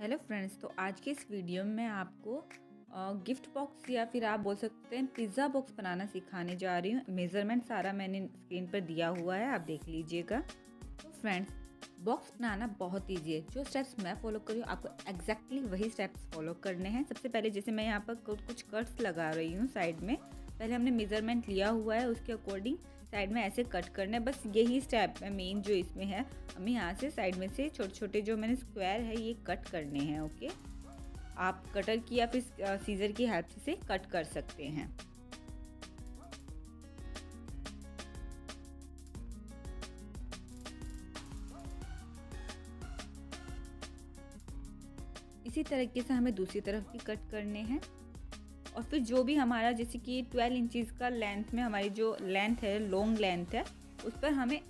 Hello friends, तो आज के इस वीडियो में मैं आपको गिफ्ट बॉक्स या फिर आप बोल सकते हैं पिज़्ज़ा बॉक्स बनाना सिखाने जा रही हूँ। मेज़रमेंट सारा मैंने स्क्रीन पर दिया हुआ है, आप देख लीजिएगा। तो फ्रेंड्स, बॉक्स बनाना बहुत ईजी है। जो स्टेप्स मैं फॉलो कर रही हूँ आपको एग्जैक्टली वही स्टेप्स फॉलो करने हैं। सबसे पहले जैसे मैं यहाँ पर कुछ कट्स लगा रही हूँ साइड में। पहले हमने मेज़रमेंट लिया हुआ है, उसके अकॉर्डिंग साइड में ऐसे कट करना है। बस यही स्टेप है मेन जो इसमें है। हमें यहाँ से साइड में से छोटे छोटे जो मैंने स्क्वायर है ये कट करने हैं। ओके, आप कटर की या फिर सीजर की हेल्प से कट कर सकते हैं। इसी तरीके से हमें दूसरी तरफ भी कट करने हैं। और फिर जो भी हमारा जैसे कि 12 इंचज़ का लेंथ में हमारी जो लेंथ है, लॉन्ग लेंथ है, उस पर हमें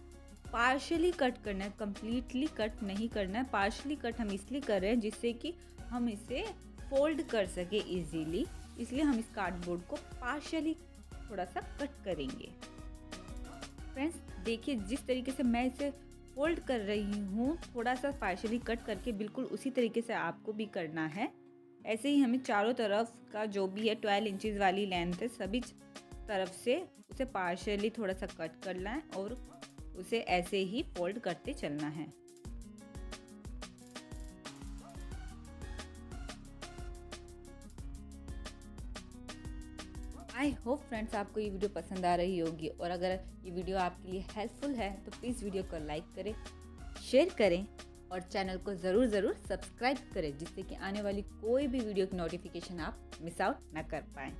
पार्शली कट करना है, कम्प्लीटली कट नहीं करना है। पार्शली कट हम इसलिए कर रहे हैं जिससे कि हम इसे फोल्ड कर सके इजीली, इसलिए हम इस कार्डबोर्ड को पार्शली थोड़ा सा कट करेंगे। फ्रेंड्स देखिए, जिस तरीके से मैं इसे फोल्ड कर रही हूँ, थोड़ा सा पार्शली कट करके बिल्कुल उसी तरीके से आपको भी करना है। ऐसे ही हमें चारों तरफ का जो भी है 12 इंचज़ वाली लेंथ है, सभी तरफ से उसे पार्शियली थोड़ा सा कट करना है और उसे ऐसे ही फोल्ड करते चलना है। आई होप फ्रेंड्स आपको ये वीडियो पसंद आ रही होगी, और अगर ये वीडियो आपके लिए हेल्पफुल है तो प्लीज़ वीडियो को लाइक करें, शेयर करें और चैनल को ज़रूर सब्सक्राइब करें, जिससे कि आने वाली कोई भी वीडियो की नोटिफिकेशन आप मिस आउट ना कर पाएँ।